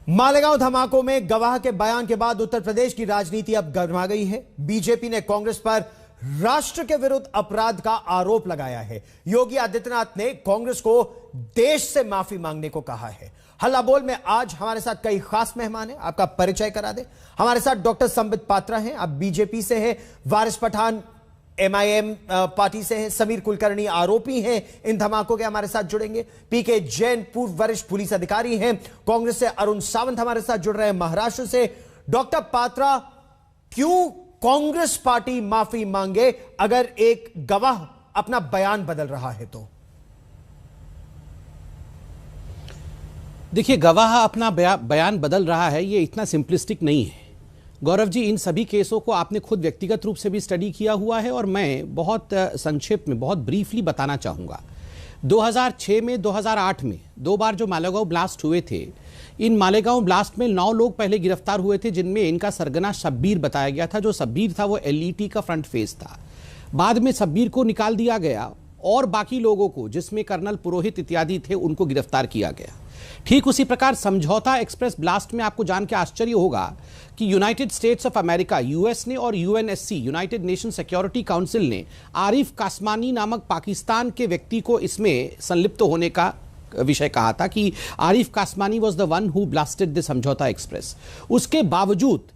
मालेगांव धमाकों में गवाह के बयान के बाद उत्तर प्रदेश की राजनीति अब गर्मा गई है। बीजेपी ने कांग्रेस पर राष्ट्र के विरुद्ध अपराध का आरोप लगाया है। योगी आदित्यनाथ ने कांग्रेस को देश से माफी मांगने को कहा है। हल्ला बोल में आज हमारे साथ कई खास मेहमान हैं। आपका परिचय करा दे। हमारे साथ डॉक्टर संबित पात्रा हैं, आप बीजेपी से हैं। वारिस पठान MIM पार्टी से हैं। समीर कुलकर्णी आरोपी हैं इन धमाकों के, हमारे साथ जुड़ेंगे। PK जैन पूर्व वरिष्ठ पुलिस अधिकारी हैं। कांग्रेस से अरुण सावंत हमारे साथ जुड़ रहे हैं महाराष्ट्र से। डॉक्टर पात्रा, क्यों कांग्रेस पार्टी माफी मांगे अगर एक गवाह अपना बयान बदल रहा है तो? देखिए, गवाह अपना बयान बदल रहा है, ये इतना सिंपलिस्टिक नहीं है। गौरव जी, इन सभी केसों को आपने खुद व्यक्तिगत रूप से भी स्टडी किया हुआ है और मैं बहुत संक्षेप में, बहुत ब्रीफली बताना चाहूँगा। 2006 में, 2008 में दो बार जो मालेगांव ब्लास्ट हुए थे, इन मालेगांव ब्लास्ट में 9 लोग पहले गिरफ्तार हुए थे, जिनमें इनका सरगना शब्बीर बताया गया था। जो शब्बीर था वो LET का फ्रंट फेस था। बाद में शब्बीर को निकाल दिया गया और बाकी लोगों को, जिसमें कर्नल पुरोहित इत्यादि थे, उनको गिरफ्तार किया गया। ठीक उसी प्रकार समझौता एक्सप्रेस ब्लास्ट में आपको जान के आश्चर्य होगा कि United states of America, US ने, और UNSC, United nation security council ने आरिफ कासमानी नामक पाकिस्तान के व्यक्ति को इसमें संलिप्त होने का विषय कहा था कि Arif Kasmani was the one who blasted the Samjhauta express. उसके बावजूद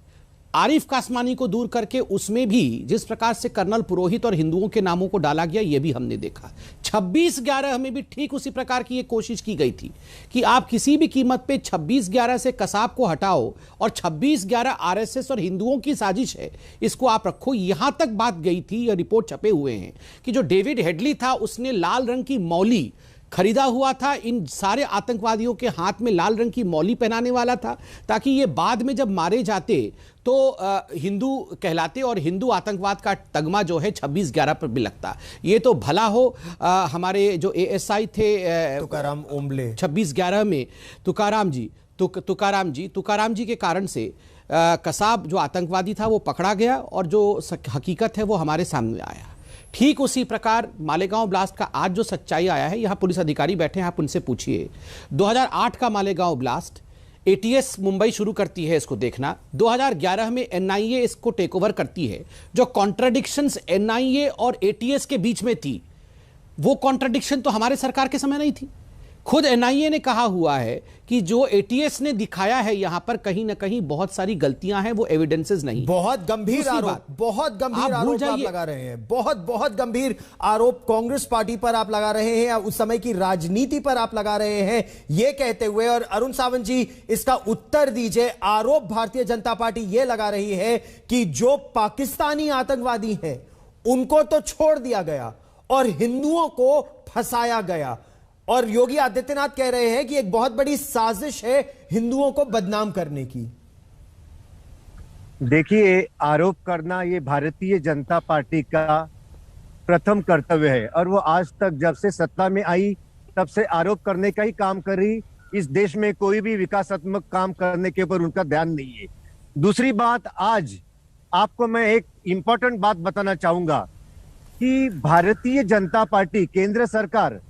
आरिफ कासमानी को दूर करके उसमें भी जिस प्रकार से कर्नल पुरोहित और हिंदुओं के नामों को डाला गया, यह भी हमने देखा। 26/11 में भी ठीक उसी प्रकार की एक कोशिश की गई थी कि आप किसी भी कीमत पे 26/11 से कसाब को हटाओ और 26/11 RSS और हिंदुओं की साजिश है, इसको आप रखो। यहां तक बात गई थी, यह रिपोर्ट छपे हुए हैं, कि जो डेविड हेडली था उसने लाल रंग की मौली खरीदा हुआ था। इन सारे आतंकवादियों के हाथ में लाल रंग की मौली पहनाने वाला था, ताकि ये बाद में जब मारे जाते तो हिंदू कहलाते और हिंदू आतंकवाद का तगमा जो है 26/11 पर भी लगता। ये तो भला हो हमारे जो ASI थे तुकाराम ओम्बले 26/11 में, तुकाराम जी के कारण से कसाब जो आतंकवादी था वो पकड़ा गया और जो हकीकत है वो हमारे सामने आया। ठीक उसी प्रकार मालेगांव ब्लास्ट का आज जो सच्चाई आया है, यहां पुलिस अधिकारी बैठे हैं, आप उनसे पूछिए। 2008 का मालेगांव ब्लास्ट, ATS मुंबई शुरू करती है इसको देखना। 2011 में NIA इसको टेक ओवर करती है। जो कॉन्ट्राडिक्शंस NIA और ATS के बीच में थी, वो कॉन्ट्राडिक्शन तो हमारे सरकार के समय नहीं थी। खुद NIA ने कहा हुआ है कि जो ATS ने दिखाया है यहां पर कहीं ना कहीं बहुत सारी गलतियां हैं, वो एविडेंसेस नहीं। बहुत गंभीर आरोप, बहुत गंभीर आरोप आप लगा रहे हैं। बहुत गंभीर आरोप कांग्रेस पार्टी पर आप लगा रहे हैं, उस समय की राजनीति पर आप लगा रहे हैं, ये कहते हुए। और अरुण सावंत जी, इसका उत्तर दीजिए। आरोप भारतीय जनता पार्टी ये लगा रही है कि जो पाकिस्तानी आतंकवादी हैं उनको तो छोड़ दिया गया और हिंदुओं को फंसाया गया, और योगी आदित्यनाथ कह रहे हैं कि एक बहुत बड़ी साजिश है हिंदुओं को बदनाम करने की। देखिए, आरोप करना ये भारतीय जनता पार्टी का प्रथम कर्तव्य है और वो आज तक जब से सत्ता में आई तब से आरोप करने का ही काम कर रही। इस देश में कोई भी विकासात्मक काम करने के ऊपर उनका ध्यान नहीं है। दूसरी बात, आज आपको मैं एक इंपॉर्टेंट बात बताना चाहूंगा कि भारतीय जनता पार्टी, केंद्र सरकार,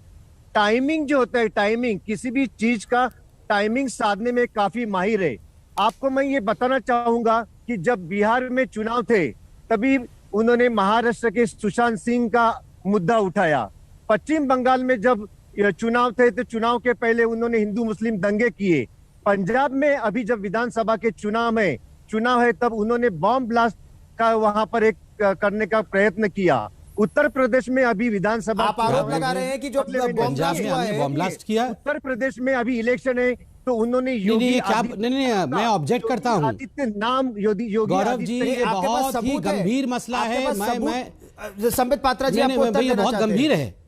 टाइमिंग जो होता है, टाइमिंग, किसी भी चीज का टाइमिंग साधने में काफी माहिर है। आपको मैं ये बताना चाहूंगा कि जब बिहार में चुनाव थे तभी उन्होंने महाराष्ट्र के सुशांत सिंह का मुद्दा उठाया। पश्चिम बंगाल में जब चुनाव थे तो चुनाव के पहले उन्होंने हिंदू मुस्लिम दंगे किए। पंजाब में अभी जब विधानसभा के चुनाव है तब उन्होंने बॉम्ब ब्लास्ट का वहां पर एक करने का प्रयत्न किया। उत्तर प्रदेश में अभी विधानसभा, आप आरोप लगा रहे हैं कि जो पंजाब में हमने बॉम्ब ब्लास्ट किया, उत्तर प्रदेश में अभी इलेक्शन है तो उन्होंने योगी नहीं, मैं ऑब्जेक्ट करता हूं। आदित्य नाम योगी गौरव जी, ये बहुत ही गंभीर मसला है। मैं संबित पात्रा जी, आपको उत्तर देना बहुत गंभीर है।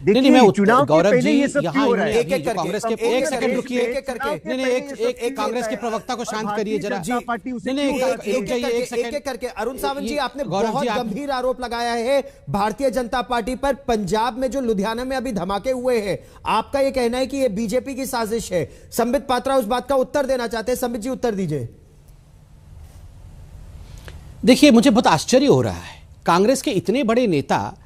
नहीं, मैं चुनाव के पहले ये सब क्यों हो रहा है? कांग्रेस के एक सेकंड रुकिए, एक कांग्रेस के प्रवक्ता को शांत करिए जरा। एक करके। अरुण सावंत जी, आपने बहुत गंभीर आरोप लगाया है भारतीय जनता पार्टी पर। पंजाब में जो लुधियाना में अभी धमाके हुए हैं, आपका यह कहना है कि यह बीजेपी की साजिश है। संबित पात्रा उस बात का उत्तर देना चाहते हैं। संबित जी, उत्तर दीजिए। देखिए, मुझे बहुत आश्चर्य हो रहा है, कांग्रेस के इतने बड़े नेता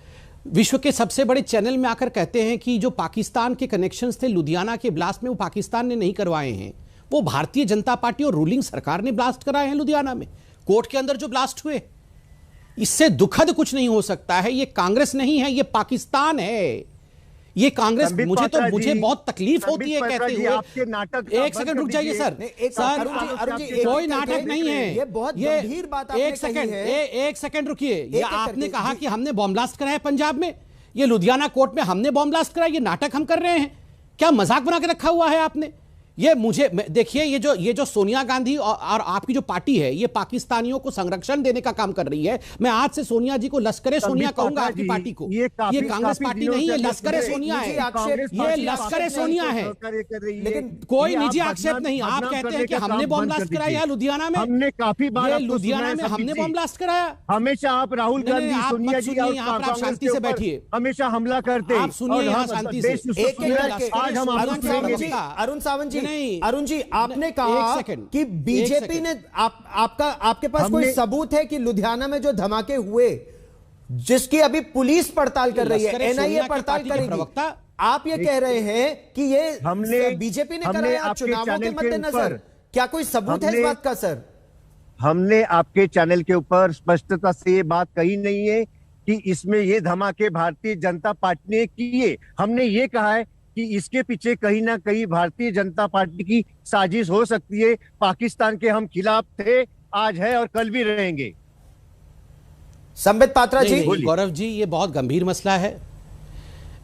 विश्व के सबसे बड़े चैनल में आकर कहते हैं कि जो पाकिस्तान के कनेक्शंस थे लुधियाना के ब्लास्ट में, वो पाकिस्तान ने नहीं करवाए हैं, वो भारतीय जनता पार्टी और रूलिंग सरकार ने ब्लास्ट कराए हैं लुधियाना में, कोर्ट के अंदर जो ब्लास्ट हुए। इससे दुखद कुछ नहीं हो सकता है। ये कांग्रेस नहीं है, ये पाकिस्तान है। ये कांग्रेस, मुझे बहुत तकलीफ होती है कहते हुए। एक सेकंड रुक जाइए सर, कोई नाटक नहीं है, ये बहुत गंभीर बात आपने कही है। एक सेकंड रुकिए। ये आपने कहा कि हमने बॉम्ब ब्लास्ट कराया पंजाब में, ये लुधियाना कोर्ट में हमने बॉम्ब ब्लास्ट कराया, ये नाटक हम कर रहे हैं क्या? मजाक बना के रखा हुआ है आपने। ये मुझे देखिए, ये जो सोनिया गांधी और आपकी जो पार्टी है, ये पाकिस्तानियों को संरक्षण देने का काम कर रही है। मैं आज से सोनिया जी को लश्करे सोनिया कहूंगा, आपकी पार्टी को। ये कांग्रेस पार्टी नहीं है, लश्करे सोनिया है, ये लश्करे सोनिया है। लेकिन कोई निजी आक्षेप नहीं। आप कहते हैं कि हमने बॉम्ब ब्लास्ट कराया लुधियाना में, हमने काफी बार लुधियाना में हमने बॉम्ब ब्लास्ट कराया। हमेशा आप राहुल गांधी, सोनिया जी, आप शांति से बैठिए, हमेशा हमला करते। आप सुनिए यहाँ शांति से। आज हम अरुण सावंत जी, अरुण जी, आपने कहा कि बीजेपी ने आपके पास कोई सबूत है कि लुधियाना में जो धमाके हुए, जिसकी अभी पुलिस पड़ताल कर रही है, एनआईए पड़ताल करेगी, आप ये कह रहे हैं कि ये बीजेपी ने कराया चुनावों के मद्देनजर? क्या कोई सबूत है इस बात का सर? हमने आपके चैनल के ऊपर स्पष्टता से ये बात कही नहीं है कि इसमें ये धमाके भारतीय जनता पार्टी ने किए। हमने ये कहा है कि इसके पीछे कहीं ना कहीं भारतीय जनता पार्टी की साजिश हो सकती है। पाकिस्तान के हम खिलाफ थे, आज है और कल भी रहेंगे। संबित पात्रा जी। गौरव जी, ये बहुत गंभीर मसला है।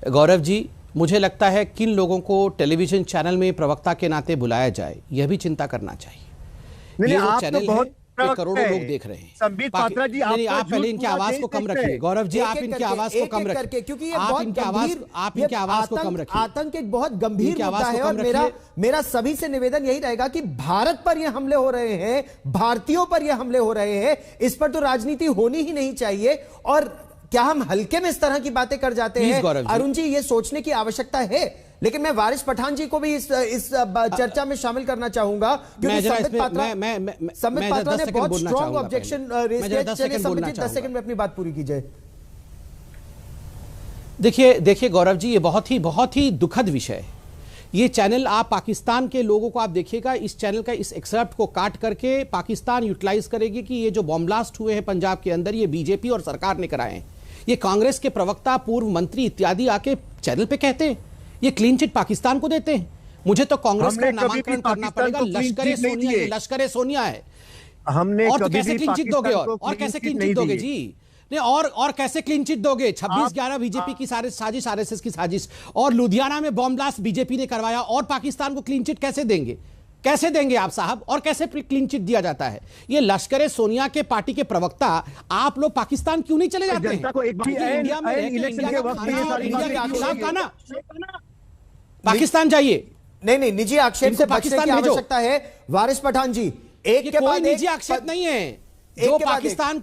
गौरव जी, मुझे लगता है किन लोगों को टेलीविजन चैनल में प्रवक्ता के नाते बुलाया जाए, यह भी चिंता करना चाहिए। ये जो चैनल है, करोड़ों लोग देख रहे हैं। संबित पात्रा जी, आप पहले इनकी आवाज को कम रखिए। गौरव जी, आप इनकी आवाज को कम रखिए, क्योंकि ये आप इनकी आवाज को कम रखिए। आतंक एक बहुत गंभीर मुद्दा है और मेरा सभी से निवेदन यही रहेगा कि भारत पर ये हमले हो रहे हैं, भारतीयों पर ये हमले हो रहे हैं, इस पर तो राजनीति होनी ही नहीं चाहिए। और क्या हम हल्के में इस तरह की बातें कर जाते हैं? अरुण जी, ये सोचने की आवश्यकता है। लेकिन मैं वारिस पठान जी को भी इस चर्चा में शामिल करना चाहूंगा, क्योंकि संबित पात्रा ने बहुत स्ट्रॉन्ग ऑब्जेक्शन रेज किया। चलिए संबित जी, 10 सेकंड में अपनी बात पूरी कीजिए। देखिए गौरव जी, ये बहुत ही दुखद विषय है। ये चैनल, आप पाकिस्तान के लोगों को आप देखिएगा, इस चैनल का इस एक्सर्प्ट को काट करके पाकिस्तान यूटिलाइज करेगी कि ये जो बॉम्ब ब्लास्ट हुए हैं पंजाब के अंदर, ये बीजेपी और सरकार ने कराए हैं। ये कांग्रेस के प्रवक्ता, पूर्व मंत्री इत्यादि आके चैनल पे कहते हैं, ये क्लीन चिट पाकिस्तान को देते हैं। मुझे तो कांग्रेस का नामांकन करना पड़ेगा। लश्करे सोनिया है। हमने और तो कैसे क्लीन चिट दोगे? और कैसे क्लीन चिट दोगे जी? नहीं, और कैसे क्लीन चिट दोगे? 26/11 बीजेपी की साजिश, आरएसएस की साजिश, और लुधियाना में बॉम्ब ब्लास्ट बीजेपी ने करवाया, और पाकिस्तान को क्लीन चिट कैसे देंगे? कैसे देंगे आप साहब? और कैसे क्लीन चिट दिया जाता है? ये लश्करे सोनिया के पार्टी के प्रवक्ता, आप लोग पाकिस्तान क्यों नहीं चले जाते हैं? इंडिया में इंडिया के खिलाफ का ना, पाकिस्तान जाइए। नहीं, निजी आक्षेप से बचने की आवश्यकता है। वारिस पठान जी, एक के बाद निजी आक्षेप नहीं है। जो पाकिस्तान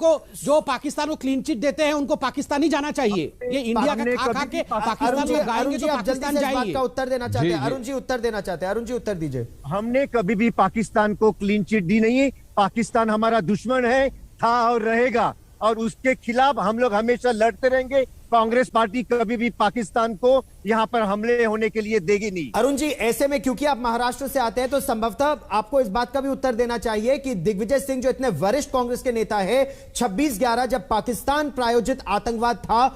को क्लीन चिट देते हैं, उनको पाकिस्तान ही जाना चाहिए। ये इंडिया का खा के पाकिस्तान को गाएंगे तो पाकिस्तान जाइए। उत्तर देना चाहते हैं अरुण जी, उत्तर देना चाहते हैं। अरुण जी, उत्तर दीजिए। हमने कभी भी पाकिस्तान को क्लीन चिट दी नहीं है। पाकिस्तान हमारा दुश्मन है, था और रहेगा, और उसके खिलाफ हम लोग हमेशा लड़ते रहेंगे। कांग्रेस पार्टी कभी भी पाकिस्तान को यहाँ पर हमले होने के लिए देगी नहीं। अरुण जी, ऐसे में क्योंकि आप महाराष्ट्र से आते हैं, तो संभवतः आपको इस बात का भी उत्तर देना चाहिए कि दिग्विजय सिंह जो इतने वरिष्ठ कांग्रेस के नेता है, 26/11 जब पाकिस्तान प्रायोजित आतंकवाद था,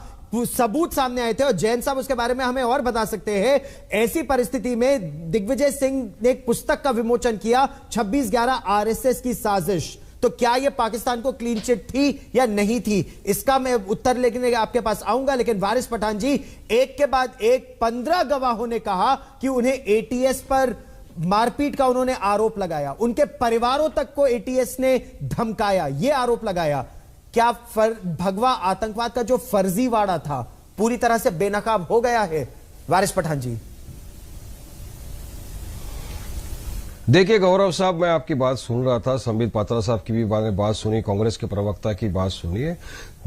सबूत सामने आए थे, और जैन साहब उसके बारे में हमें और बता सकते हैं। ऐसी परिस्थिति में दिग्विजय सिंह ने एक पुस्तक का विमोचन किया, 26/11 आरएसएस की साजिश। तो क्या यह पाकिस्तान को क्लीन चिट थी या नहीं थी? इसका मैं उत्तर लेने आपके पास आऊंगा। लेकिन वारिस पठान जी, एक के बाद एक 15 गवाहों ने कहा कि उन्हें एटीएस पर मारपीट का उन्होंने आरोप लगाया, उनके परिवारों तक को एटीएस ने धमकाया, यह आरोप लगाया। क्या भगवा आतंकवाद का जो फर्जीवाड़ा था पूरी तरह से बेनकाब हो गया है? वारिस पठान जी। देखिए गौरव साहब, मैं आपकी बात सुन रहा था, संबित पात्रा साहब की भी बात सुनी, कांग्रेस के प्रवक्ता की बात सुनिए।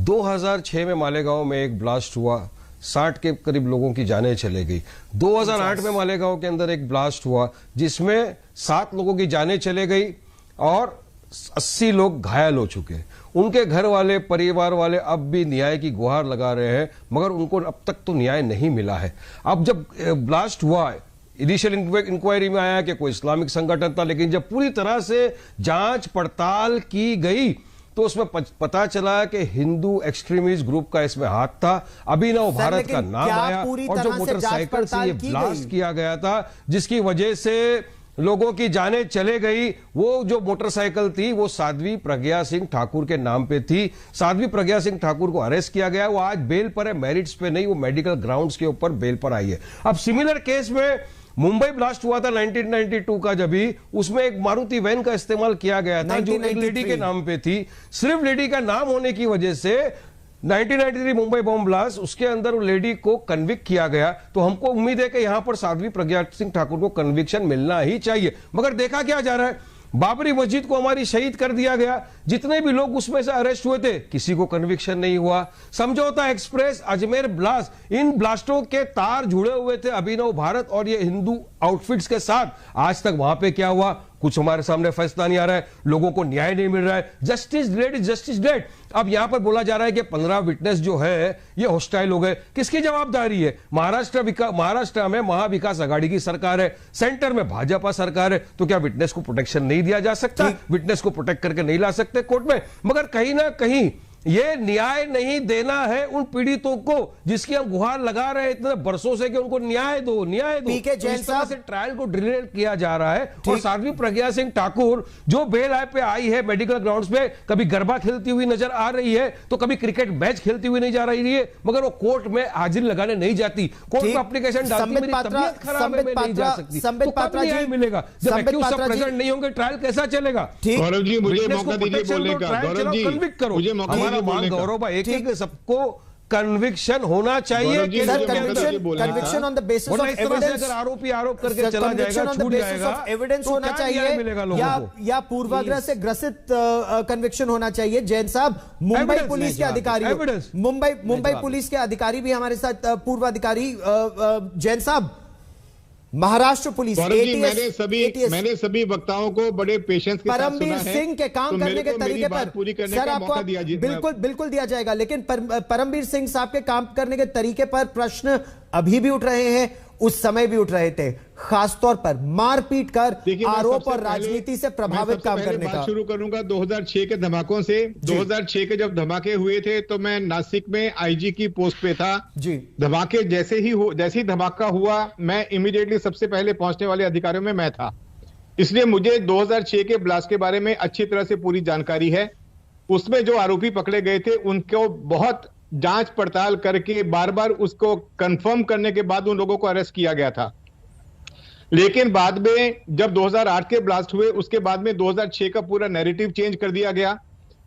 2006 में मालेगांव में एक ब्लास्ट हुआ, 60 के करीब लोगों की जानें चले गई। 2008 में मालेगांव के अंदर एक ब्लास्ट हुआ जिसमें 7 लोगों की जानें चले गई और 80 लोग घायल हो चुके हैं। उनके घर वाले, परिवार वाले अब भी न्याय की गुहार लगा रहे हैं, मगर उनको अब तक तो न्याय नहीं मिला है। अब जब ब्लास्ट हुआ, इनिशियल इंक्वायरी में आया कि कोई इस्लामिक संगठन था, लेकिन जब पूरी तरह से जांच पड़ताल की गई तो उसमें पता चला कि हिंदू एक्सट्रीमिस्ट ग्रुप का इसमें हाथ था। अभिनव भारत का नाम आया, और जो मोटरसाइकिल से ये ब्लास्ट किया गया था, जिसकी वजह से लोगों की जानें चले गई, वो जो मोटरसाइकिल थी वो साध्वी प्रज्ञा सिंह ठाकुर के नाम पे थी। साध्वी प्रज्ञा सिंह ठाकुर को अरेस्ट किया गया, वो आज बेल पर है, मेरिट्स पे नहीं, वो मेडिकल ग्राउंड्स के ऊपर बेल पर आई है। अब सिमिलर केस में मुंबई ब्लास्ट हुआ था 1992 का, जब भी उसमें एक मारुति वैन का इस्तेमाल किया गया था जो एक लेडी के नाम पे थी। सिर्फ लेडी का नाम होने की वजह से 1993 मुंबई बॉम्ब ब्लास्ट, उसके अंदर वो लेडी को कन्विक्ट किया गया। तो हमको उम्मीद है कि यहां पर साध्वी प्रज्ञा सिंह ठाकुर को कन्विक्शन मिलना ही चाहिए। मगर देखा क्या जा रहा है, बाबरी मस्जिद को हमारी शहीद कर दिया गया, जितने भी लोग उसमें से अरेस्ट हुए थे किसी को कन्विक्शन नहीं हुआ। समझौता एक्सप्रेस, अजमेर ब्लास्ट, इन ब्लास्टों के तार जुड़े हुए थे अभिनव भारत और ये हिंदू आउटफिट्स के साथ। आज तक वहां पे क्या हुआ, कुछ हमारे सामने फैसला नहीं आ रहा है, लोगों को न्याय नहीं मिल रहा है। Justice delayed is justice delayed. अब यहां पर बोला जा रहा है कि 15 विटनेस जो है ये हॉस्टाइल हो गए। किसकी जवाबदारी है? महाराष्ट्र में महाविकास आघाड़ी की सरकार है, सेंटर में भाजपा सरकार है, तो क्या विटनेस को प्रोटेक्शन नहीं दिया जा सकता? विटनेस को प्रोटेक्ट करके नहीं ला सकते कोर्ट में? मगर कहीं ना कहीं ये न्याय नहीं देना है उन पीड़ितों को, जिसकी हम गुहार लगा रहे हैं इतने बरसों से कि उनको न्याय दो, न्याय दो। पीके जैन साहब से ट्रायल को डिले किया जा रहा है। और साध्वी प्रज्ञा सिंह ठाकुर जो बेल पे आई है मेडिकल ग्राउंड्स पे, कभी गरबा खेलती हुई नजर आ रही है, तो कभी क्रिकेट मैच खेलती हुई नहीं जा रही है, मगर वो कोर्ट में हाजिरी लगाने नहीं जाती। कोर्ट में एप्लीकेशन डालती, मेरी तबीयत खराब है, मैं नहीं जा सकती, तो कब न्याय मिलेगा? जब एक्यूज सब प्रेजेंट नहीं होंगे, ट्रायल कैसा चलेगा? गौरव जी, मुझे मौका दीजिए बोलने का। गौरव जी, कन्विक्ट करो। मुझे मौका दीजिए बोलने का। गौरव, एक सबको कन्विक्शन होना चाहिए। Conviction on the basis of evidence. अगर आरोपी आरोप करके चला जाएगा, छूट जाएगा, एविडेंस तो होना चाहिए या पूर्वाग्रह से ग्रसित कन्विक्शन होना चाहिए। जैन साहब, मुंबई पुलिस के अधिकारी, मुंबई पुलिस के अधिकारी भी हमारे साथ, पूर्व अधिकारी जैन साहब, महाराष्ट्र पुलिस, मैंने सभी वक्ताओं को बड़े पेशेंस के साथ सुना है। परमवीर सिंह के काम करने के तरीके पर पूरी करने सर का आपको मौका दिया बिल्कुल दिया जाएगा, लेकिन परमवीर सिंह साहब के काम करने के तरीके पर प्रश्न अभी भी उठ रहे हैं, उस समय भी उठ रहे थे, खासतौर पर मारपीट कर आरोप और राजनीति से प्रभावित काम करने का। शुरू करूंगा 2006 के धमाकों से। 2006 के जब धमाके हुए थे तो मैं नासिक में आईजी की पोस्ट पे था जी। धमाके जैसे ही धमाका हुआ, मैं इमीडिएटली सबसे पहले पहुंचने वाले अधिकारियों में मैं था। इसलिए मुझे 2006 के ब्लास्ट के बारे में अच्छी तरह से पूरी जानकारी है। उसमें जो आरोपी पकड़े गए थे उनको बहुत जांच पड़ताल करके बार बार उसको कंफर्म करने के बाद उन लोगों को अरेस्ट किया गया था। लेकिन बाद में जब 2008 के ब्लास्ट हुए, उसके बाद में 2006 का पूरा नैरेटिव चेंज कर दिया गया,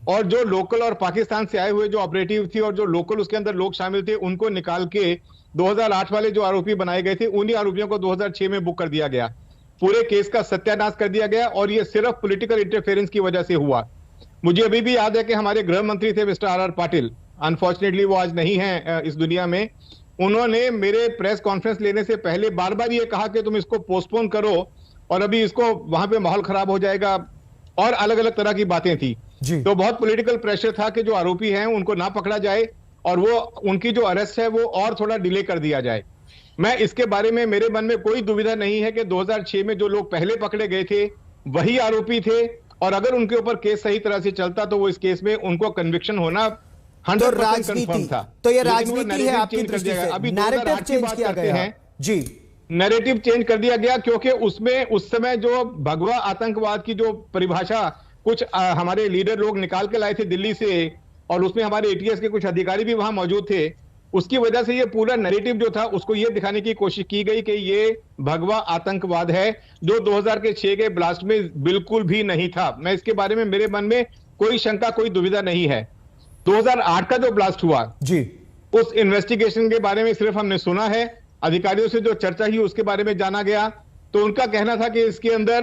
और जो लोकल और पाकिस्तान से आए हुए जो ऑपरेटिव थी और जो लोकल उसके अंदर लोग शामिल थे, उनको निकाल के 2008 वाले जो आरोपी बनाए गए थे, उन्हीं आरोपियों को 2006 में बुक कर दिया गया। पूरे केस का सत्यानाश कर दिया गया, और यह सिर्फ पॉलिटिकल इंटरफेरेंस की वजह से हुआ। मुझे अभी भी याद है कि हमारे गृह मंत्री थे मिस्टर आर पाटिल, अनफॉर्चुनेटली वो आज नहीं है इस दुनिया में। उन्होंने मेरे प्रेस कॉन्फ्रेंस लेने से पहले बार बार ये कहा कि तुम इसको पोस्टपोन करो, और अभी इसको वहां पे माहौल खराब हो जाएगा, और अलग अलग तरह की बातें थी जी। तो बहुत पॉलिटिकल प्रेशर था कि जो आरोपी हैं उनको ना पकड़ा जाए, और वो उनकी जो अरेस्ट है वो और थोड़ा डिले कर दिया जाए। मैं इसके बारे में, मेरे मन में कोई दुविधा नहीं है कि 2006 में जो लोग पहले पकड़े गए थे वही आरोपी थे, और अगर उनके ऊपर केस सही तरह से चलता तो वो इस केस में उनको कन्विक्शन होना 100% कंफर्म था। तो ये राजनीति है आपकी दृष्टि से, अभी नैरेटिव चेंज किया गया है जी। नैरेटिव चेंज कर दिया गया क्योंकि उसमें उस समय जो भगवा आतंकवाद की जो परिभाषा कुछ हमारे लीडर लोग निकाल के लाए थे दिल्ली से, और उसमें हमारे एटीएस के कुछ अधिकारी भी वहां मौजूद थे, उसकी वजह से ये पूरा नैरेटिव जो था उसको ये दिखाने की कोशिश की गई कि ये भगवा आतंकवाद है, जो 2006 के ब्लास्ट में बिल्कुल भी नहीं था। मैं इसके बारे में, मेरे मन में कोई शंका, कोई दुविधा नहीं है। 2008 का जो ब्लास्ट हुआ जी, उस इन्वेस्टिगेशन के बारे में सिर्फ हमने सुना है, अधिकारियों से जो चर्चा हुई उसके बारे में जाना गया, तो उनका कहना था कि इसके अंदर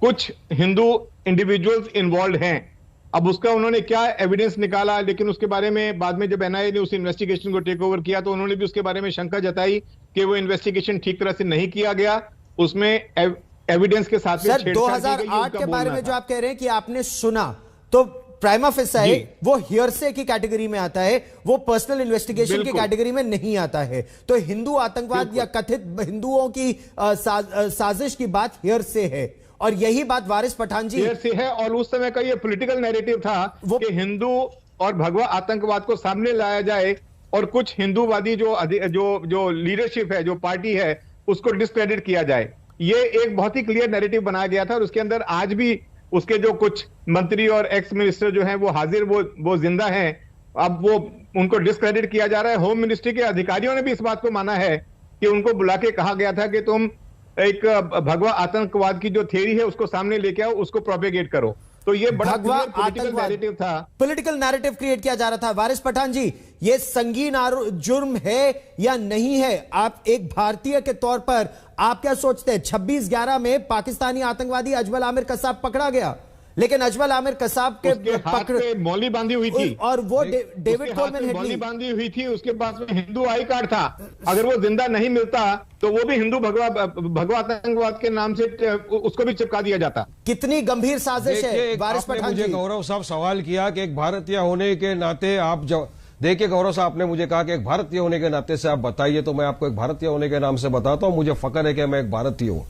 कुछ हिंदू इंडिविजुअल्स इन्वॉल्व हैं। अब उसका उन्होंने क्या एविडेंस निकाला, लेकिन उसके बारे में बाद में जब एनआईए ने उस इन्वेस्टिगेशन को टेक ओवर किया तो उन्होंने भी उसके बारे में शंका जताई कि वो इन्वेस्टिगेशन ठीक तरह से नहीं किया गया, उसमें एविडेंस के साथ में सर, छेड़छाड़ की गई, 2008 उनका के बारे बोलना में था। जो आप कह रहे हैं कि आपने सुना, तो प्राइमा फेसाई जी। वो हियरसे की कैटेगरी में आता है, वो पर्सनल इन्वेस्टिगेशन की बिल्कुल। कैटेगरी में नहीं आता है। तो हिंदू आतंकवाद या कथित हिंदुओं की साजिश की बात हियरसे है, और यही बात वारिस पठान जी से है। और उस समय का ये पॉलिटिकल नैरेटिव था कि हिंदू और भगवा आतंकवाद को सामने लाया जाए और कुछ हिंदूवादी जो लीडरशिप है, जो पार्टी है, उसको डिस्क्रेडिट किया जाए। ये एक बहुत ही क्लियर नैरेटिव बनाया गया था, और उसके अंदर आज भी उसके जो कुछ मंत्री और एक्स मिनिस्टर जो हैं वो हाजिर, वो जिंदा हैं। अब वो उनको डिस्क्रेडिट किया जा रहा है। होम मिनिस्ट्री के अधिकारियों ने भी इस बात को माना है कि उनको बुला के कहा गया था कि तुम एक भगवा आतंकवाद की जो थ्योरी है उसको सामने लेके आओ, उसको प्रोपेगेट करो। तो ये बड़ा भगवा पॉलिटिकल नैरेटिव था, पॉलिटिकल नैरेटिव क्रिएट किया जा रहा था। वारिस पठान जी, ये संगीन जुर्म है या नहीं है? आप एक भारतीय के तौर पर आप क्या सोचते हैं? 26/11 में पाकिस्तानी आतंकवादी अजमल आमिर कसाब पकड़ा गया, लेकिन अजमल आमिर कसाब के हाथ पे मौली बांधी हुई थी, और वो डेविड कोलमैन मौली हेडली बांधी हुई थी। उसके पास में हिंदू आई कार्ड था। अगर वो जिंदा नहीं मिलता तो वो भी हिंदू भगवा आतंकवाद के नाम से उसको भी चिपका दिया जाता। कितनी गंभीर साजिश है देखिए, वारिस आपने पठान मुझे जी। गौरव साहब सवाल किया कि एक भारतीय होने के नाते आप देखिए गौरव साहब, आपने मुझे कहा कि एक भारतीय होने के नाते से आप बताइए, तो मैं आपको एक भारतीय होने के नाम से बताता हूं। मुझे फक्र है कि मैं एक भारतीय हूं।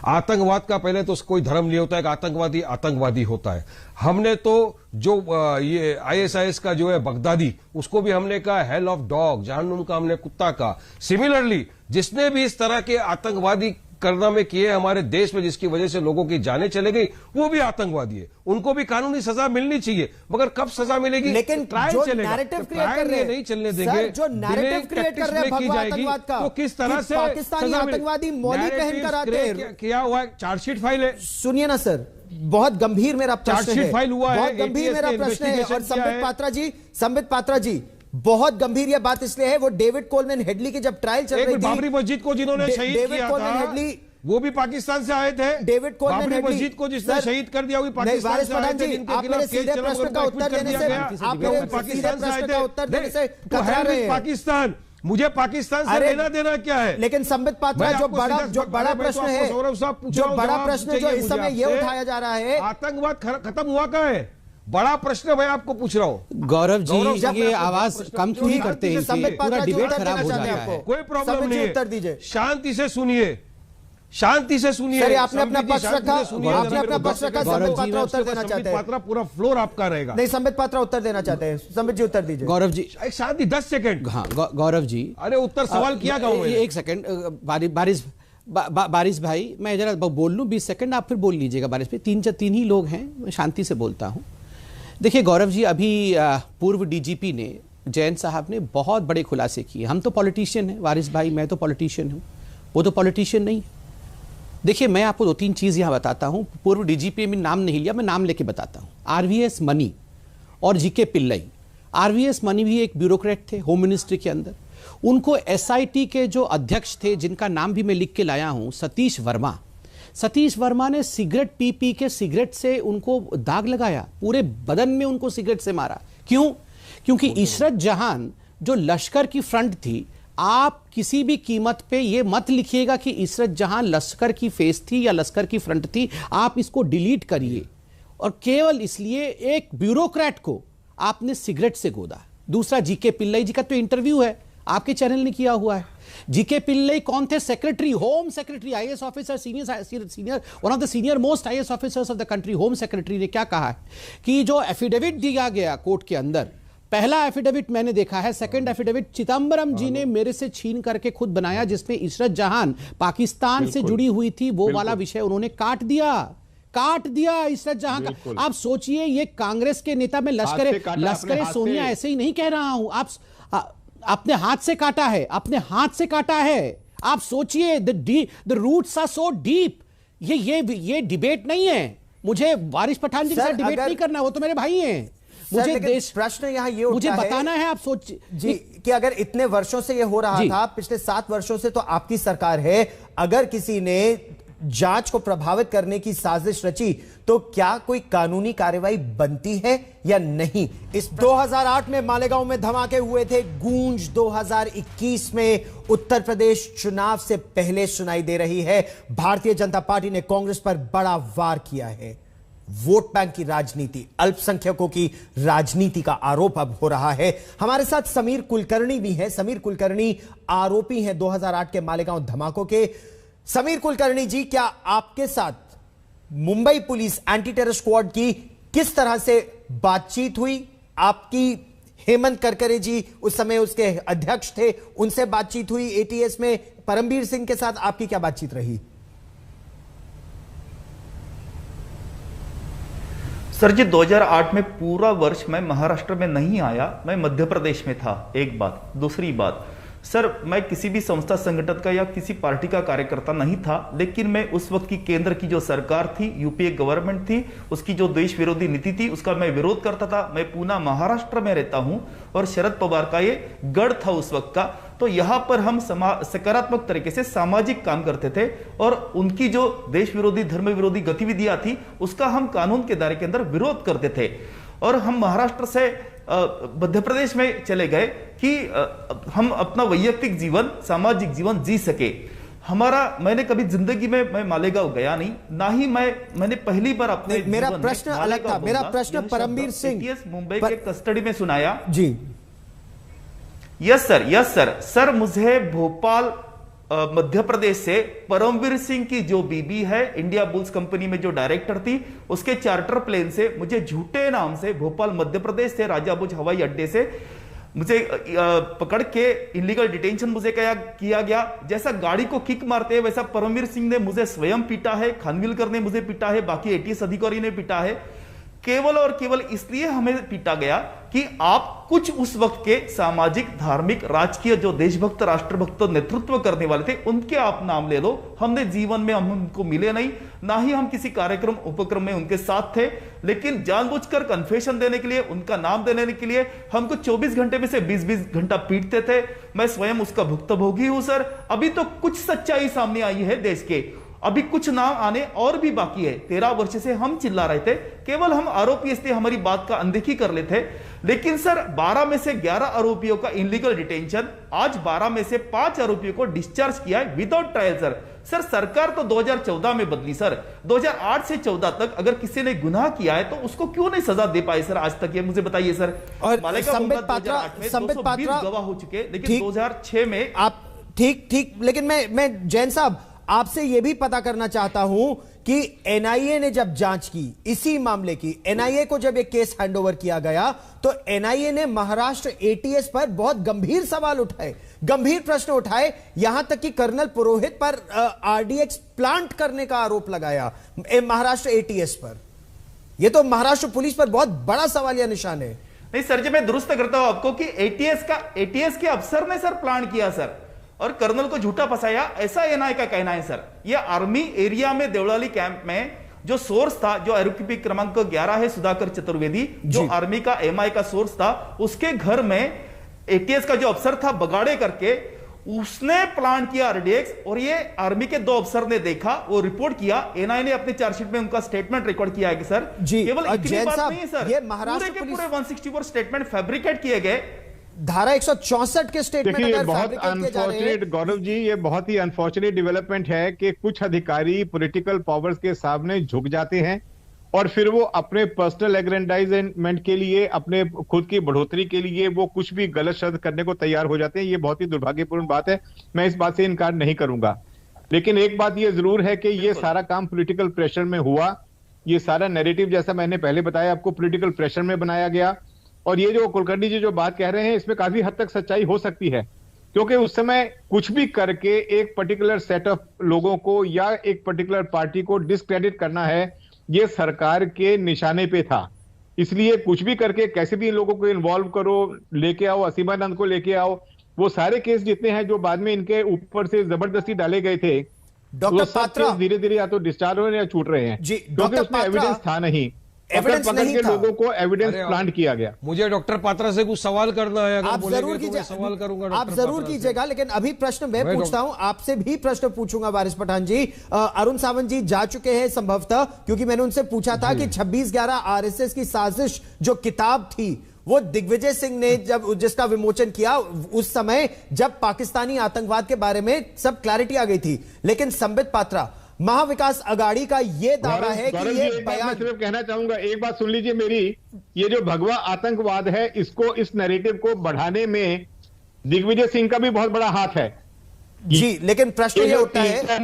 आतंकवाद का पहले तो कोई धर्म नहीं होता है, आतंकवादी आतंकवादी होता है। हमने तो जो ये ISIS का जो है बगदादी, उसको भी हमने कहा हेल ऑफ डॉग, जहन्नुम का हमने कुत्ता कहा। सिमिलरली जिसने भी इस तरह के आतंकवादी करना में किए हमारे देश में, जिसकी वजह से लोगों की जानें चले गई, वो भी आतंकवादी है। उनको भी कानूनी सजा मिलनी चाहिए, मगर कब सजा मिलेगी? लेकिन ट्रायल जो चलेगा। नैरेटिव तो क्रिएट कर ट्रायल रहे ये हैं, नहीं चलने सर, देंगे। जो नैरेटिव क्रिएट कर रहे हैं भगवा आतंकवाद का, तो किस तरह कि से पाकिस्तानी आतंकवादी मौली पहनकर आते हैं। किया हुआ है, चार्जशीट फाइल है। सुनिए ना सर, बहुत गंभीर मेरा प्रश्न चार्जशीट है, फाइल हुआ है, बहुत गंभीर ATS मेरा ने प्रश्न है। और investigation किया है। संबित पात्रा जी, बहुत गंभीर यह बात इसलिए है, वो डेविड कोलमैन हेडली की जब ट्रायल चल रही थी, बाबरी मस्जिद को जिन्होंने शहीद डेविड किया कोलमैन था, हेडली, वो भी पाकिस्तान से आए थे। डेविड कोलमैन बाबरी हेडली मस्जिद को जिसने शहीद कर दिया, वो भी पाकिस्तान से आए थे। जिनके आप मेरे खिलाफ केस सीधे चला, प्रश्न का उनको उत्तर एक्विट कर देने दिया से, गया। आप मेरे सीधे पाकिस्तान से आए प्रश्न का थे। उत्तर देने से तो कतरा है रहे भी हैं। पाकिस्तान, मुझे पाकिस्तान से लेना देना क्या है? लेकिन संबित पात्रा, जो बड़ा प्रश्न है, जो बड़ा प्रश्न जो इस समय ये उठाया जा रहा है, आतंकवाद खत्म हुआ का है? बड़ा प्रश्न मैं आपको पूछ रहा हूं। गौरव जी, जब ये मैं आवाज कम क्यों नहीं करते हैं? संबित पूरा पात्रा जी डिबेट उत्तर खराब देना हो चाहते हैं जाता है। आपको। कोई प्रॉब्लम संबित जी नहीं उत्तर है, दीजिए। शांति से सुनिए, शांति से सुनिए। सर, आपने अपना संबित जी, पक्ष शांति रखा, से सुनिए। आपने अपना पक्ष रखा, संबित पात्रा उत्तर देना चाहते हैं। संबित पात्रा, पूरा फ्लोर आपका रहेगा। नहीं, संबित पात्रा उत्तर देना चाहते हैं। संबित जी उत्तर दीजिए। गौरव जी, एक शांति, 10 सेकंड। हाँ गौरव जी, अरे उत्तर सवाल किया गाँव में। एक सेकंड, बारिश भाई, मैं जरा बोल लूं 20 सेकंड, आप फिर बोल लीजिएगा। बारिश भाई, तीन ही लोग हैं, मैं शांति से बोलता हूं। देखिए गौरव जी, अभी पूर्व DGP ने, जैन साहब ने बहुत बड़े खुलासे किए। हम तो पॉलिटिशियन हैं वारिस भाई, मैं तो पॉलिटिशियन हूं, वो तो पॉलिटिशियन नहीं। देखिए, मैं आपको 2-3 चीज यहां बताता हूं। पूर्व DGP में नाम नहीं लिया, मैं नाम लेके बताता हूं। RVS मनी और GK पिल्लई। RVS मनी भी एक ब्यूरोक्रेट थे होम मिनिस्ट्री के अंदर। उनको SIT के जो अध्यक्ष थे, जिनका नाम भी मैं लिख के लाया हूं, सतीश वर्मा ने सिगरेट पी के सिगरेट से उनको दाग लगाया, पूरे बदन में उनको सिगरेट से मारा। क्यों? क्योंकि इशरत जहान जो लश्कर की फ्रंट थी, आप किसी भी कीमत पे ये मत लिखिएगा कि इशरत जहां लश्कर की फेस थी या लश्कर की फ्रंट थी। आप इसको डिलीट करिए, और केवल इसलिए एक ब्यूरोक्रेट को आपने सिगरेट से गोदा। दूसरा, GK पिल्लई जी का तो इंटरव्यू है, आपके चैनल ने किया हुआ है। GK पिल्लई कौन थे? Secretary, home secretary, IAS officer, senior, one of the senior most IAS officers of the country. Home secretary ने क्या कहा है कि जो एफिडेविट दिया गया कोर्ट के अंदर, पहला एफिडेविट मैंने देखा है, सेकंड एफिडेविट चिदम्बरम जी ने मेरे से छीन करके खुद बनाया, जिसमें इशरत जहां पाकिस्तान से जुड़ी हुई थी, वो वाला विषय उन्होंने काट दिया इशरत जहां का। आप सोचिए, ये कांग्रेस के नेता, मैं लश्कर सोनिया ऐसे ही नहीं कह रहा हूं, आप अपने हाथ से काटा है, आप सोचिए, the roots are so deep. ये डिबेट नहीं है, मुझे वारिस पठान जी के साथ डिबेट नहीं करना, वो तो मेरे भाई हैं। मुझे देश प्रश्न यहाँ ये मुझे बताना है, आप सोच जी कि अगर इतने वर्षों से ये हो रहा था, पिछले 7 वर्षों से तो आपकी सरकार है, अगर किसी ने जांच को प्रभावित करने की साजिश रची तो क्या कोई कानूनी कार्रवाई बनती है या नहीं? इस 2008 में मालेगांव में धमाके हुए थे। गूंज 2021 में उत्तर प्रदेश चुनाव से पहले सुनाई दे रही है। भारतीय जनता पार्टी ने कांग्रेस पर बड़ा वार किया है। वोट बैंक की राजनीति, अल्पसंख्यकों की राजनीति का आरोप अब हो रहा है। हमारे साथ समीर कुलकर्णी भी है। समीर कुलकर्णी आरोपी हैं 2008 के मालेगांव धमाकों के। समीर कुलकर्णी जी, क्या आपके साथ Mumbai police anti terror squad की किस तरह से बातचीत हुई? आपकी हेमंत करकरे जी उस समय उसके अध्यक्ष थे, उनसे बातचीत हुई। एटीएस में परमबीर सिंह के साथ आपकी क्या बातचीत रही? सर जी, 2008 में पूरा वर्ष मैं महाराष्ट्र में नहीं आया, मैं मध्य प्रदेश में था। एक बात। दूसरी बात, सर मैं किसी भी संस्था संगठन का या किसी पार्टी का कार्यकर्ता नहीं था, लेकिन मैं उस वक्त की केंद्र की जो सरकार थी, यूपीए गवर्नमेंट थी, उसकी जो देश विरोधी नीति थी उसका मैं विरोध करता था। मैं पूना महाराष्ट्र में रहता हूं और शरद पवार का ये गढ़ था उस वक्त का। तो यहां पर हम सकारात्मक तरीके से सामाजिक काम करते थे और उनकी जो देश विरोधी धर्म विरोधी गतिविधियां थी उसका हम कानून के दायरे के अंदर विरोध करते थे। और हम महाराष्ट्र से मध्य प्रदेश में चले गए कि हम अपना वैयक्तिक जीवन, सामाजिक जीवन जी सके। मैंने कभी जिंदगी में मैं मालेगांव गया नहीं, ना ही मैंने पहली बार अपने मेरा प्रश्न अलग था। मेरा प्रश्न परमबीर सिंह मुंबई के कस्टडी में सुनाया जी। Yes sir. सर मुझे भोपाल मध्य प्रदेश से परमवीर सिंह की जो बीबी है, इंडिया बुल्स कंपनी में जो डायरेक्टर थी, उसके चार्टर प्लेन से मुझे झूठे नाम से भोपाल मध्य प्रदेश से राजाबुज हवाई अड्डे से मुझे पकड़ के इलीगल डिटेंशन मुझे किया गया। जैसा गाड़ी को किक मारते हैं वैसा परमवीर सिंह ने मुझे स्वयं पीटा है, खानविलकर ने मुझे पीटा है, बाकी एटीएस अधिकारी ने पीटा है। केवल और केवल इसलिए हमें पीटा गया कि आप कुछ उस वक्त के सामाजिक, धार्मिक, राजकीय जो देशभक्त, राष्ट्रभक्त नेतृत्व करने वाले थे उनके आप नाम ले लो। हमने जीवन में हम उनको मिले नहीं, ना ही हम किसी कार्यक्रम उपक्रम में उनके साथ थे, लेकिन जानबूझकर कन्फेशन देने के लिए, उनका नाम देने के लिए हमको 24 घंटे में से 20-20 घंटा पीटते थे। मैं स्वयं उसका भुक्तभोगी हूं सर। अभी तो कुछ सच्चाई सामने आई है देश के, अभी कुछ नाम आने और भी बाकी है। 13 वर्ष से हम चिल्ला रहे थे, केवल हम आरोपी इसलिए हमारी बात का अनदेखी कर लेते। लेकिन सर 12 में से 11 आरोपियों का इलीगल डिटेंशन, आज 12 में से 5 आरोपियों को डिस्चार्ज किया है विदाउट ट्रायल सर। सरकार तो 2014 में बदली सर। 2008 से 14 तक अगर किसी ने गुनाह किया है तो उसको क्यों नहीं सजा दे पाए सर आज तक? ये मुझे बताइए सर। और संबित पात्रा गवाह हो चुके, लेकिन 2006 में आप ठीक। लेकिन मैं जैन साहब आपसे यह भी पता करना चाहता हूं कि एनआईए ने जब जांच की इसी मामले की, एनआईए को जब एक केस हैंडओवर किया गया तो एनआईए ने महाराष्ट्र एटीएस पर बहुत गंभीर सवाल उठाए, गंभीर प्रश्न उठाए, यहां तक कि कर्नल पुरोहित पर आरडीएक्स प्लांट करने का आरोप लगाया महाराष्ट्र एटीएस पर। यह तो महाराष्ट्र पुलिस पर बहुत बड़ा सवालिया निशान है। नहीं सर जी, मैं दुरुस्त करता हूं आपको कि एटीएस के अफसर ने सर प्लान किया सर और कर्नल को झूठा फंसाया, ऐसा एनआईए का कहना है सर। ये आर्मी एरिया में देवलाली कैंप में जो सोर्स था, जो आरोपी क्रमांक 11 है सुधाकर चतुर्वेदी, जो आर्मी का एमआई का सोर्स था, उसके घर में एटीएस का जो अफसर था बगाड़े करके उसने प्लान किया आरडीएक्स। और ये आर्मी के 2 अफसर ने देखा, वो रिपोर्ट किया, एनआईए ने अपने चार्जशीट में उनका स्टेटमेंट रिकॉर्ड किया है सर। केवल इतनी बात नहीं है सर, ये महाराष्ट्र के पूरे 164 स्टेटमेंट फैब्रिकेट किए गए। धारा 164 के स्टेटमेंट देखिए, बहुत अनफॉर्चुनेट गौरव जी, ये बहुत ही अनफॉर्चुनेट डेवलपमेंट है कि कुछ अधिकारी पॉलिटिकल पावर्स के सामने झुक जाते हैं और फिर वो अपने पर्सनल एग्रेंडाइजमेंट के लिए, अपने खुद की बढ़ोतरी के लिए वो कुछ भी गलत शब्द करने को तैयार हो जाते हैं। ये बहुत ही दुर्भाग्यपूर्ण बात है, मैं इस बात से इनकार नहीं करूंगा। लेकिन एक बात ये जरूर है कि ये सारा काम पॉलिटिकल प्रेशर में हुआ। ये सारा नैरेटिव, जैसा मैंने पहले बताया आपको, पॉलिटिकल प्रेशर में बनाया गया। और ये जो कुलकर्णी जी जो बात कह रहे हैं, इसमें काफी हद तक सच्चाई हो सकती है, क्योंकि उस समय कुछ भी करके एक पर्टिकुलर सेट ऑफ लोगों को या एक पर्टिकुलर पार्टी को डिस्क्रेडिट करना है, ये सरकार के निशाने पे था। इसलिए कुछ भी करके कैसे भी इन लोगों को इन्वॉल्व करो, लेके आओ, असीमानंद को लेके आओ, वो सारे केस जितने हैं जो बाद में इनके ऊपर से जबरदस्ती डाले गए थे, डॉक्टर पात्रा धीरे धीरे या तो डिस्चार्ज हो रहे हैं या छूट रहे हैं, क्योंकि उसमें एविडेंस था नहीं। एविडेंस पकड़ नहीं के था। लोगों को एविडेंस अरे प्लांट किया गया। मुझे डॉक्टर पात्रा से कुछ सवाल करना है, अगर आप बोलेंगे जरूर तो मैं कीजिए, सवाल करूंगा आप डॉक्टर जरूर पात्रा से। कीजिएगा, लेकिन अभी प्रश्न मैं पूछता हूं, आपसे भी प्रश्न पूछूंगा वारिस पठान जी। अरुण सावंत जी जा चुके हैं संभवतः, क्योंकि मैंने उनसे पूछा था कि 26/11 आरएसएस की साजिश जो किताब थी वो दिग्विजय सिंह ने जब जिसका विमोचन किया, उस समय जब पाकिस्तानी आतंकवाद के बारे में सब क्लैरिटी आ गई थी। लेकिन संबित पात्रा, महाविकास अघाड़ी का यह दावा है कि ये एक बात मैं बयान, सिर्फ कहना चाहूंगा, एक बात सुन लीजिए मेरी, ये जो भगवा आतंकवाद है, इसको, इस नैरेटिव को बढ़ाने में दिग्विजय सिंह का भी बहुत बड़ा हाथ है जी। लेकिन प्रश्न ये उठता है,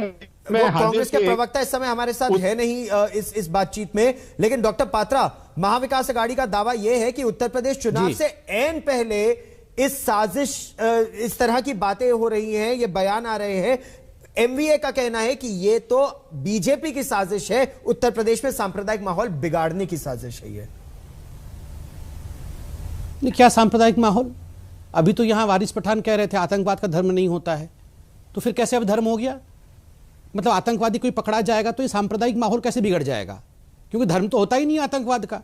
मैं वो कांग्रेस के प्रवक्ता इस समय हमारे साथ है नहीं इस बातचीत में, लेकिन डॉक्टर पात्रा, महाविकास अघाड़ी का दावा यह है कि उत्तर प्रदेश चुनाव से ऐन पहले इस साजिश, इस तरह की बातें हो रही हैं, ये बयान आ रहे हैं। एमवीए का कहना है कि ये तो बीजेपी की साजिश है, उत्तर प्रदेश में सांप्रदायिक माहौल बिगाड़ने की साजिश है ये। क्या सांप्रदायिक माहौल? अभी तो यहां वारिस पठान कह रहे थे आतंकवाद का धर्म नहीं होता है, तो फिर कैसे अब धर्म हो गया? मतलब आतंकवादी कोई पकड़ा जाएगा तो ये सांप्रदायिक माहौल कैसे बिगड़ जाएगा? क्योंकि धर्म तो होता ही नहीं आतंकवाद का।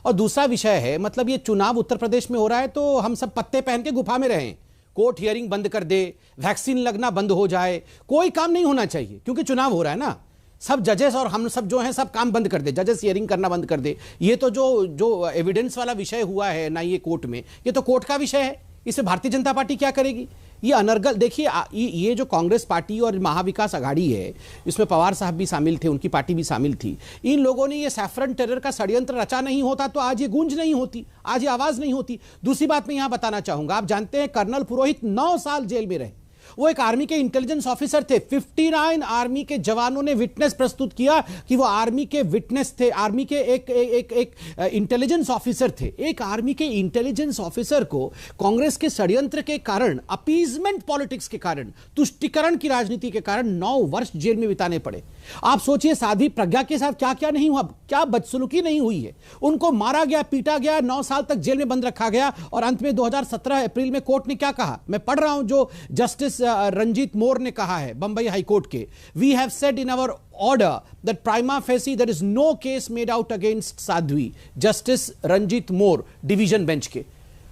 और दूसरा विषय है, मतलब ये चुनाव उत्तर प्रदेश में हो रहा है तो हम सब पत्ते पहन के गुफा में रहें, कोर्ट हियरिंग बंद कर दे, वैक्सीन लगना बंद हो जाए, कोई काम नहीं होना चाहिए क्योंकि चुनाव हो रहा है ना। सब जजेस और हम सब जो हैं सब काम बंद कर दे, जजेस हियरिंग करना बंद कर दे। ये तो जो एविडेंस वाला विषय हुआ है ना, ये कोर्ट में, ये तो कोर्ट का विषय है, इसे भारतीय जनता पार्टी क्या करेगी? ये अनर्गल, देखिए ये जो कांग्रेस पार्टी और महाविकास अघाड़ी है, इसमें पवार साहब भी शामिल थे, उनकी पार्टी भी शामिल थी। इन लोगों ने ये सैफरन टेरर का षड्यंत्र रचा नहीं होता तो आज ये गूंज नहीं होती, आज ये आवाज नहीं होती। दूसरी बात मैं यहां बताना चाहूंगा, आप जानते हैं कर्नल पुरोहित 9 साल जेल में रहे। वो एक आर्मी के इंटेलिजेंस ऑफिसर थे। 59 आर्मी के जवानों ने विटनेस प्रस्तुत किया कि वो आर्मी के विटनेस थे, आर्मी के एक इंटेलिजेंस ऑफिसर थे। एक आर्मी के इंटेलिजेंस ऑफिसर को कांग्रेस के षड्यंत्र के कारण, अपीजमेंट पॉलिटिक्स के कारण, तुष्टिकरण की राजनीति के कारण 9 वर्ष जेल में बिताने पड़े। आप सोचिए साध्वी प्रज्ञा के साथ क्या क्या नहीं हुआ, क्या बदसलूकी नहीं हुई है। उनको मारा गया, पीटा गया, 9 साल तक जेल में बंद रखा गया और अंत में 2017 अप्रैल में कोर्ट ने क्या कहा, मैं पढ़ रहा हूं जो जस्टिस रंजीत मोर ने कहा है बंबई हाईकोर्ट के, we have said in our order that prima facie there is no case made out against Sadhvi. Justice Ranjit More, division bench के।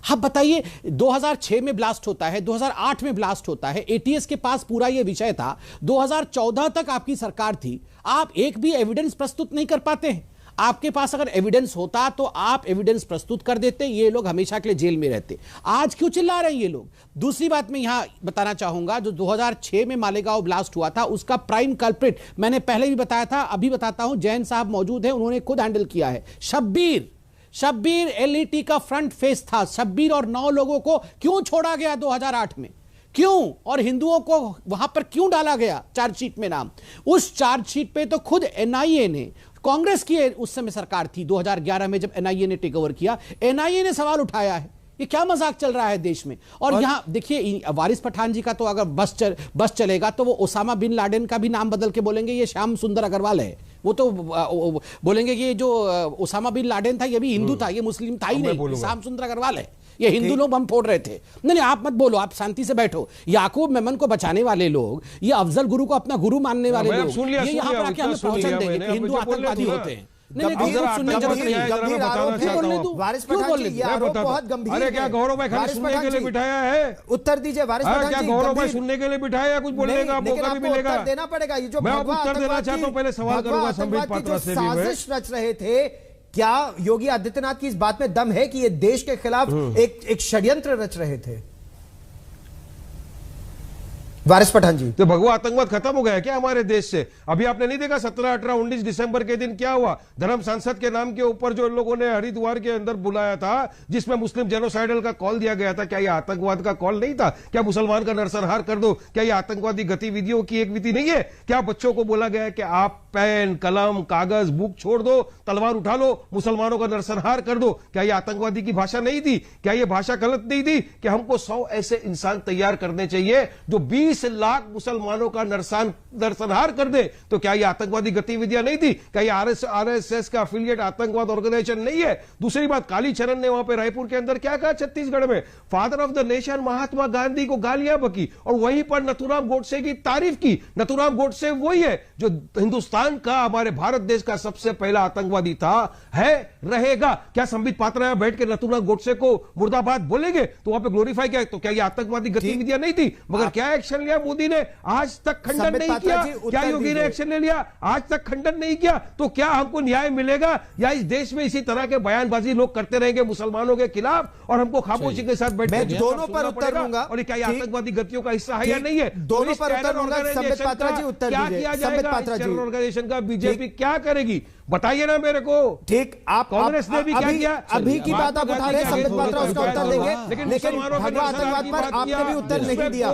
आप बताइए, 2006 में ब्लास्ट होता है, 2008 में ब्लास्ट होता है, एटीएस के पास पूरा यह विषय था, 2014 तक आपकी सरकार थी, आप एक भी एविडेंस प्रस्तुत नहीं कर पाते हैं। आपके पास अगर एविडेंस होता तो आप एविडेंस प्रस्तुत कर देते, ये लोग हमेशा के लिए जेल में रहते। आज क्यों चिल्ला रहे हैं ये लोग? दूसरी बात मैं यहां बताना चाहूंगा, जो 2006 में मालेगांव ब्लास्ट हुआ था उसका प्राइम कल्प्रिट मैंने पहले भी बताया था, अभी बताता हूं, जैन साहब मौजूद हैं, उन्होंने खुद हैंडल किया है। शब्बीर एलईटी का फ्रंट फेस था। शब्बीर और 9 लोगों को क्यों छोड़ा गया 2008 में? क्यों? और हिंदुओं को वहां पर क्यों डाला गया चार्जशीट में नाम? उस चार्जशीट पे तो खुद एनआईए ने, कांग्रेस की उस समय सरकार थी 2011 में जब एनआईए ने टेक ओवर किया, एनआईए ने सवाल उठाया है। ये क्या मजाक चल रहा है देश में? और यहां देखिए, वारिस पठान जी का तो अगर बस चलेगा तो वो ओसामा बिन लादेन का भी नाम बदल के बोलेंगे ये श्याम सुंदर अग्रवाल है। वो तो बोलेंगे कि ये जो ओसामा बिन लादेन था ये भी हिंदू था, ये मुस्लिम था ही नहीं, श्याम सुंदर अग्रवाल है। ये हिंदू लोग बम फोड़ रहे थे। नहीं, आप मत बोलो, आप शांति से बैठो। याकूब मेमन को बचाने वाले लोग, ये अफजल गुरु को अपना गुरु मानने वाले लोग, ये यहाँ पर आके हमें प्रवचन देंगे कि हिंदू आतंकवादी होते हैं। वारिस पठान जी, ये आरोप बहुत गंभीर है। अरे क्या गौरव भाई खाली सुनने के लिए बिठाया है? उत्तर दीजिए वारिस पठान जी। क्या गौरव भाई सुनने के लिए बिठाया है? कुछ बोलने का मौका भी मिलेगा, उत्तर देना पड़ेगा। ये जो मैं उत्तर देना चाहता हूं, पहले सवाल करूंगा संबित पात्रा से भी। साजिश रच रहे थे, क्या योगी आदित्यनाथ की इस बात में दम है कि ये देश के खिलाफ एक षड्यंत्र रच रहे थे? वारिस पठान जी, तो भगवा आतंकवाद खत्म हो गया क्या हमारे देश से? अभी आपने नहीं देखा 17, 18, 19 दिसंबर के दिन क्या हुआ? धर्म संसद के नाम के ऊपर जो लोगों ने हरिद्वार के अंदर बुलाया था, जिसमें मुस्लिम जेनोसाइडल का कॉल दिया गया था, क्या यह आतंकवाद का कॉल नहीं था? क्या मुसलमान का नरसंहार कर दो, क्या यह आतंकवादी गतिविधियों की एक विधि नहीं है? क्या बच्चों को बोला गया कि आप पेन, कलम, कागज, बुक छोड़ दो, तलवार उठा लो, मुसलमानों का नरसंहार कर दो? क्या यह आतंकवादी की भाषा नहीं थी? क्या यह भाषा गलत नहीं थी कि हमको 100 ऐसे इंसान तैयार करने चाहिए जो 20 20 लाख मुसलमानों का नरसंहार कर दे, तो क्या ये आतंकवादी गतिविधियां नहीं थी? क्या ये आरएसएस का एफिलिएट आतंकवाद ऑर्गेनाइजेशन नहीं है? दूसरी बात, कालीचरण ने वहां पे रायपुर के अंदर क्या कहा? छत्तीसगढ़ में father of the nation Mahatma Gandhi को गालियां बकी और वहीं पर नथुराम गोडसे की तारीफ की। नथुराम गोडसे वही है जो हिंदुस्तान का, हमारे भारत देश का सबसे पहला आतंकवादी था, है, रहेगा। क्या संबित पात्रा बैठ के नथुराम गोडसे को मुर्दाबाद बोलेंगे? तो वहां पे ग्लोरीफाई किया, तो क्या ये आतंकवादी गतिविधियां नहीं थी? मगर क्या एक्शन लिया मोदी ने? आज तक खंडन नहीं किया। क्या योगी ने एक्शन ले लिया? आज तक खंडन नहीं किया। तो क्या हमको न्याय मिलेगा, या इस देश में इसी तरह के बयानबाजी लोग करते रहेंगे मुसलमानों के खिलाफ और हमको खामोशी के साथ बैठ दोनों पर उत्तर दूंगा। और क्या आतंकवादी गतियों का हिस्सा है या नहीं है? दोनों पर उत्तर दूंगा। संबित पात्रा जी उत्तर क्या दीजिए। किया जाएगा ऑर्गेनाइजेशन का? बीजेपी क्या करेगी बताइए ना मेरे को। ठीक, आप कांग्रेस ने भी क्या किया? अभी की बात आप उठा रहे हैं, संबित पात्रा उसका उत्तर देंगे, लेकिन भगवा आतंकवाद पर आपने भी उत्तर नहीं दिया।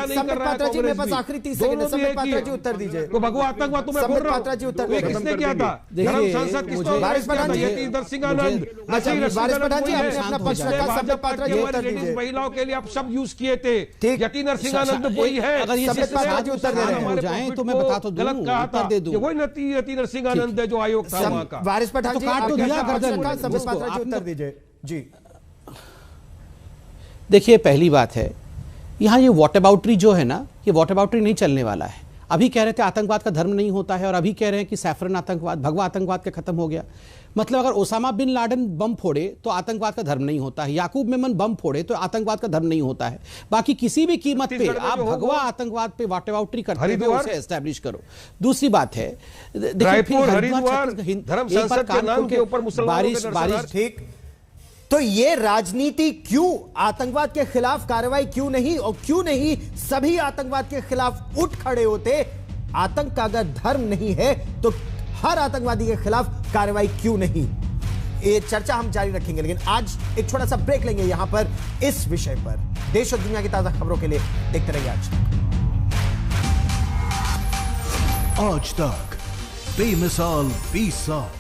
संबित पात्रा जी मेरे पास आखिरी 30 सेकंड है, संबित पात्रा जी उत्तर दीजिए। तो भगवा आतंकवाद तो मैं बोल रहा हूं, पात्रा जी उत्तर दीजिए। किसने किया था? धर्म सांसद किसने? वारिस पठान जी, यतीन्द्र सिंह आनंद, वारिस पठान जी आपने अपना पक्ष रखा, संबित पात्रा जी उत्तर दीजिए। महिलाओं के लिए आप सब यूज किए थे, यतीन्द्र सिंह आनंद वही है। अगर ये संबित पात्रा जी उत्तर दे रहे हैं जाएं तो मैं बता तो दूं, गलत कहा था। दे दूं। वही यतीन्द्र सिंह आनंद है जो आयोग था वहां का। वारिस पठान जी काट तो दिया गर्दन। संबित पात्रा जी उत्तर दीजिए जी। देखिए, पहली बात है, यहां ये वॉट अबाउटरी जो है ना, ये वॉट अबाउटरी नहीं चलने वाला है। अभी कह रहे थे आतंकवाद का धर्म नहीं होता है, और अभी कह रहे हैं कि सैफरन आतंकवाद, भगवा आतंकवाद का खत्म हो गया। मतलब अगर ओसामा बिन लादेन बम फोड़े तो आतंकवाद का धर्म नहीं होता है, याकूब मेमन बम फोड़े तो आतंकवाद का धर्म नहीं होता है। बाकी किसी भी कीमत पे आप भगवा आतंकवाद पे वॉट अबाउटरी करते हो, उसे एस्टैब्लिश करो। दूसरी बात है, रायपुर, हरिद्वार, धर्म संसद के नाम के ऊपर मुसलमानों के बारिश। ठीक, तो ये राजनीति क्यों? आतंकवाद के खिलाफ कार्रवाई क्यों नहीं? और क्यों नहीं सभी आतंकवाद के खिलाफ उठ खड़े होते? आतंक का अगर धर्म नहीं है तो हर आतंकवादी के खिलाफ कार्रवाई क्यों नहीं? ये चर्चा हम जारी रखेंगे, लेकिन आज एक छोटा सा ब्रेक लेंगे यहां पर इस विषय पर। देश और दुनिया की ताजा खबरों के लिए देखते रहिए आज तक बेमिसाल 20 साल।